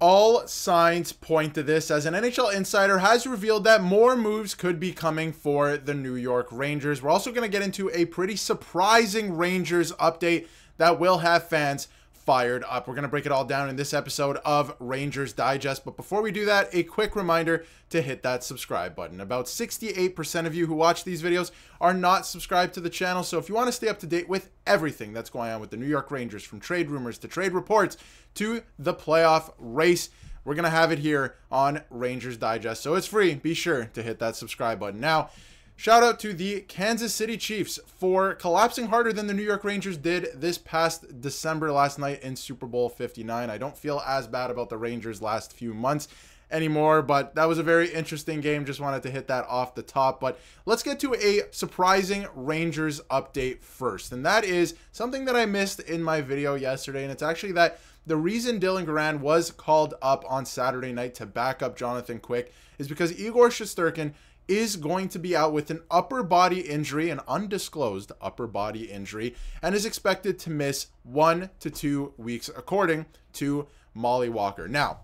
All signs point to this, as an NHL insider has revealed that more moves could be coming for the New York Rangers. We're also going to get into a pretty surprising Rangers update that will have fans fired up. We're going to break it all down in this episode of Rangers Digest. But before we do that, a quick reminder to hit that subscribe button. About 68% of you who watch these videos are not subscribed to the channel. So if you want to stay up to date with everything that's going on with the New York Rangers, from trade rumors to trade reports to the playoff race, we're going to have it here on Rangers Digest. So it's free. Be sure to hit that subscribe button. Now, shout out to the Kansas City Chiefs for collapsing harder than the New York Rangers did this past December last night in Super Bowl 59. I don't feel as bad about the Rangers last few months anymore, but that was a very interesting game. Just wanted to hit that off the top. But let's get to a surprising Rangers update first. And that is something that I missed in my video yesterday. And it's actually that the reason Dylan Garand was called up on Saturday night to back up Jonathan Quick is because Igor Shesterkin is going to be out with an upper body injury, an undisclosed upper body injury, and is expected to miss 1 to 2 weeks, according to Molly Walker. Now,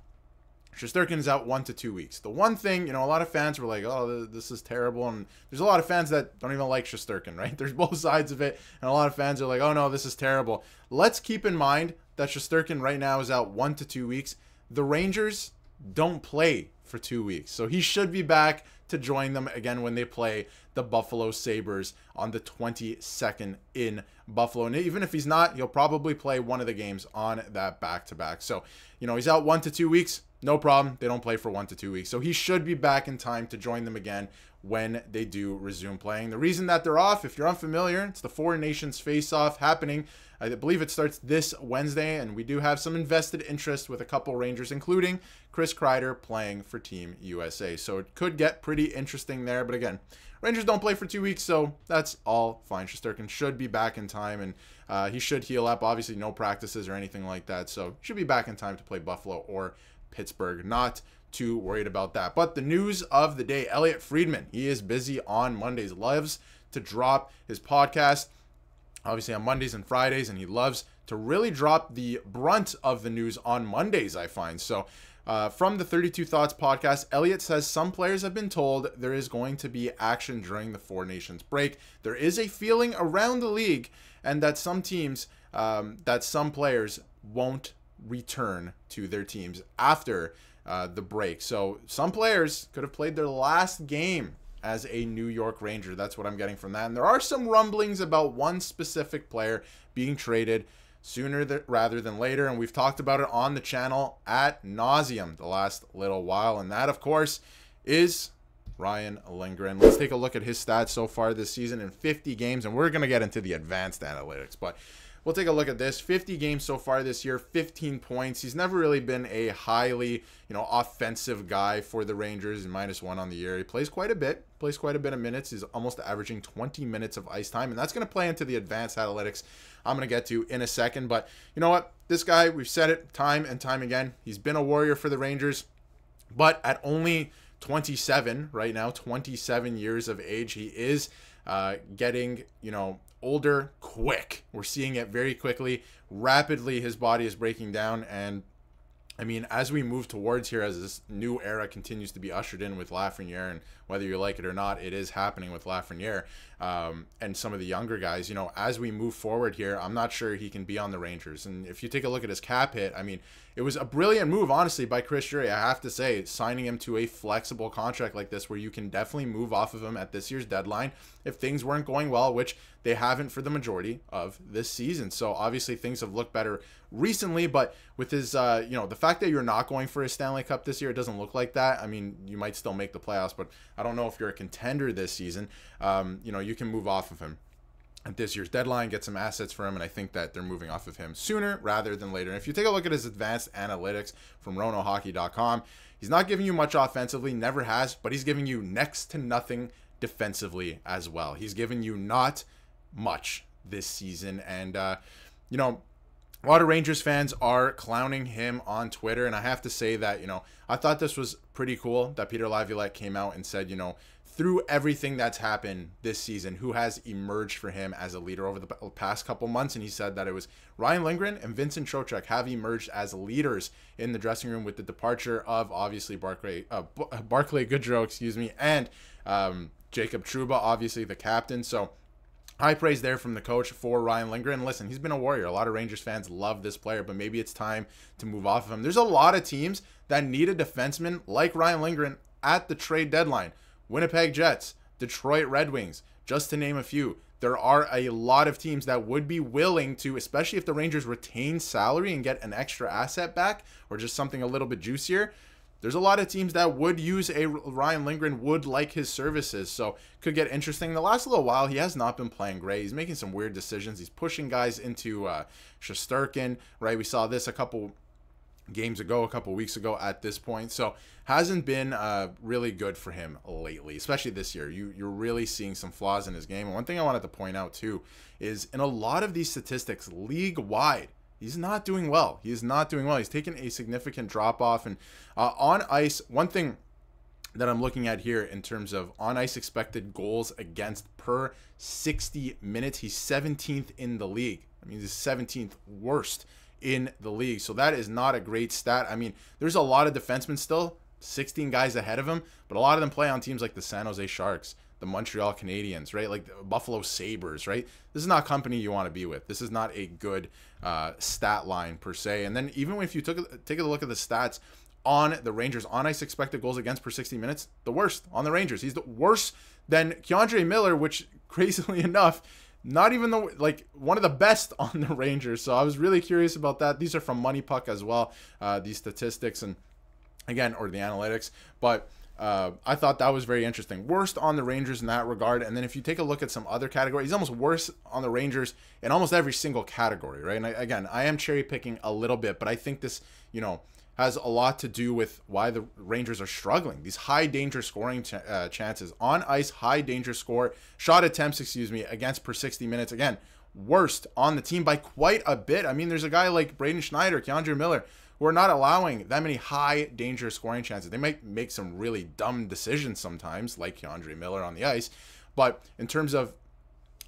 Shesterkin is out 1 to 2 weeks. The one thing, a lot of fans were like, oh, this is terrible. And there's a lot of fans that don't even like Shesterkin, right? There's both sides of it. And a lot of fans are like, oh, no, this is terrible. Let's keep in mind that Shesterkin right now is out 1 to 2 weeks. The Rangers don't play for 2 weeks. So he should be back to join them again when they play the Buffalo Sabres on the 22nd in Buffalo. And even if he's not, he'll probably play one of the games on that back-to-back. So, he's out 1 to 2 weeks. No problem. They don't play for 1 to 2 weeks. So he should be back in time to join them again when they do resume playing. The reason that they're off, if you're unfamiliar, it's the Four Nations face-off happening. I believe it starts this Wednesday, and we do have some invested interest with a couple Rangers, including Chris Kreider playing for Team USA. So it could get pretty interesting there. But again, Rangers don't play for 2 weeks, so that's all fine. Shesterkin should be back in time, and he should heal up. Obviously, no practices or anything like that, so should be back in time to play Buffalo or Pittsburgh. Not too worried about that. But the news of the day, Elliotte Friedman, he is busy on Mondays, loves to drop his podcast obviously on Mondays and Fridays, and he loves to really drop the brunt of the news on Mondays, I find. So from the 32 Thoughts podcast, Elliotte says some players have been told there is going to be action during the Four Nations break. There is a feeling around the league, and that some teams, that some players won't return to their teams after the break. So some players could have played their last game as a New York Ranger. That's what I'm getting from that. And there are some rumblings about one specific player being traded sooner rather than later. And we've talked about it on the channel ad nauseum the last little while. And that, of course, is Ryan Lindgren. Let's take a look at his stats so far this season in 50 games. And we're going to get into the advanced analytics, but we'll take a look at this. 50 games so far this year, 15 points. He's never really been a highly, offensive guy for the Rangers. -1 on the year. He plays quite a bit of minutes. He's almost averaging 20 minutes of ice time, and that's going to play into the advanced analytics I'm going to get to in a second. But you know what? This guy, we've said it time and time again, he's been a warrior for the Rangers, but at only 27 right now, 27 years of age, he is getting, older quick. We're seeing it very quickly. Rapidly, his body is breaking down. And I mean, as we move towards here, as this new era continues to be ushered in with Lafreniere, and whether you like it or not, it is happening with Lafreniere and some of the younger guys, as we move forward here, I'm not sure he can be on the Rangers. And if you take a look at his cap hit, I mean, it was a brilliant move, honestly, by Chris Drury. I have to say, signing him to a flexible contract like this, where you can definitely move off of him at this year's deadline if things weren't going well, which they haven't for the majority of this season. So obviously things have looked better recently, but with his, the fact that you're not going for a Stanley Cup this year, it doesn't look like that. I mean, you might still make the playoffs, but I don't know if you're a contender this season. You can move off of him at this year's deadline, get some assets for him, and I think that they're moving off of him sooner rather than later. And if you take a look at his advanced analytics from ronohockey.com, he's not giving you much offensively, never has, but he's giving you next to nothing defensively as well. He's given you not much this season. And, a lot of Rangers fans are clowning him on Twitter, and I have to say that, I thought this was pretty cool that Peter Laviolette came out and said, through everything that's happened this season, who has emerged for him as a leader over the past couple months, and he said that it was Ryan Lindgren and Vincent Trocheck have emerged as leaders in the dressing room with the departure of, obviously, Barclay Goodrow, and Jacob Trouba, obviously the captain. So high praise there from the coach for Ryan Lindgren. Listen, he's been a warrior. A lot of Rangers fans love this player, but maybe it's time to move off of him. There's a lot of teams that need a defenseman like Ryan Lindgren at the trade deadline. Winnipeg Jets, Detroit Red Wings, just to name a few. There are a lot of teams that would be willing to, especially if the Rangers retain salary and get an extra asset back or just something a little bit juicier. There's a lot of teams that would use a Ryan Lindgren, would like his services, so could get interesting. The last little while, he has not been playing great. He's making some weird decisions. He's pushing guys into Shesterkin, right? We saw this a couple weeks ago at this point, so hasn't been really good for him lately, especially this year. You're really seeing some flaws in his game. And one thing I wanted to point out too is in a lot of these statistics league-wide, he's not doing well. He's taken a significant drop-off. And on ice, one thing that I'm looking at here in terms of on-ice expected goals against per 60 minutes, he's 17th in the league. I mean, he's 17th worst in the league. So that is not a great stat. I mean, there's a lot of defensemen still, 16 guys ahead of him, but a lot of them play on teams like the San Jose Sharks, the Montreal Canadiens, right? Like the Buffalo Sabres, right? This is not company you want to be with. This is not a good stat line per se. And then even if you take a look at the stats on the Rangers, on ice expected goals against per 60 minutes, the worst on the Rangers. He's the worse than K'Andre Miller, which crazily enough, not even one of the best on the Rangers. So I was really curious about that. These are from Money Puck as well, these statistics and again, or the analytics, but I thought that was very interesting. Worst on the Rangers in that regard. And then if you take a look at some other categories, he's almost worse on the Rangers in almost every single category, right? And I am cherry picking a little bit, but I think this, has a lot to do with why the Rangers are struggling. These high danger scoring chances on ice, high danger shot attempts, against per 60 minutes. Again, worst on the team by quite a bit. I mean, there's a guy like Braden Schneider, K'Andre Miller, who are not allowing that many high danger scoring chances. They might make some really dumb decisions sometimes, like K'Andre Miller on the ice, but in terms of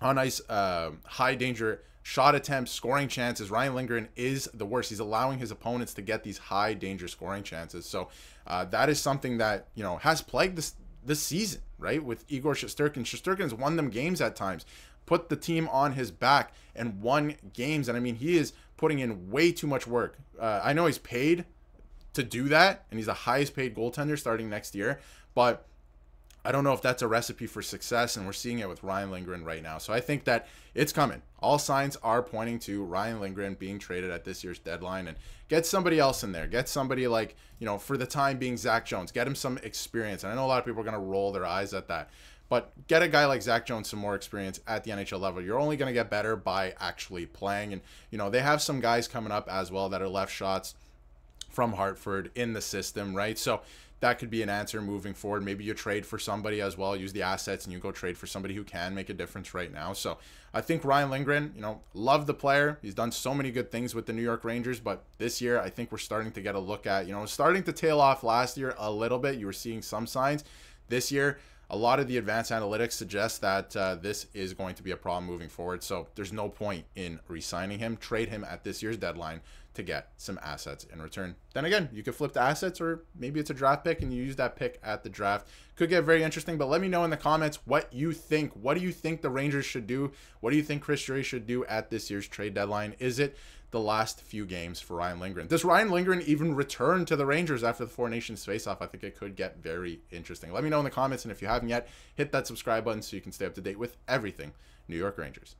on ice, high danger shot attempts, scoring chances, Ryan Lindgren is the worst. He's allowing his opponents to get these high danger scoring chances. So that is something that, has plagued this season, right? With Igor Shesterkin. Shesterkin has won them games at times, put the team on his back and won games. And I mean, he is putting in way too much work. I know he's paid to do that, and he's the highest paid goaltender starting next year, but I don't know if that's a recipe for success, and we're seeing it with Ryan Lindgren right now. So I think that it's coming. All signs are pointing to Ryan Lindgren being traded at this year's deadline, and get somebody else in there. Get somebody like, for the time being, Zach Jones. Get him some experience. And I know a lot of people are going to roll their eyes at that, but get a guy like Zach Jones some more experience at the NHL level. You're only going to get better by actually playing. And, they have some guys coming up as well that are left shots from Hartford in the system, right? So that could be an answer moving forward. Maybe you trade for somebody as well, use the assets, and you go trade for somebody who can make a difference right now. So I think Ryan Lindgren, love the player. He's done so many good things with the New York Rangers, but this year I think we're starting to get a look at, starting to tail off last year a little bit. You were seeing some signs. This year, a lot of the advanced analytics suggest that this is going to be a problem moving forward. So there's no point in re-signing him. Trade him at this year's deadline to get some assets in return. Then again, you could flip the assets, or maybe it's a draft pick and you use that pick at the draft. Could get very interesting, but let me know in the comments what you think. What do you think the Rangers should do? What do you think Chris Drury should do at this year's trade deadline? Is it the last few games for Ryan Lindgren? Does Ryan Lindgren even return to the Rangers after the Four Nations face-off? I think it could get very interesting. Let me know in the comments, and if you haven't yet, hit that subscribe button so you can stay up to date with everything New York Rangers.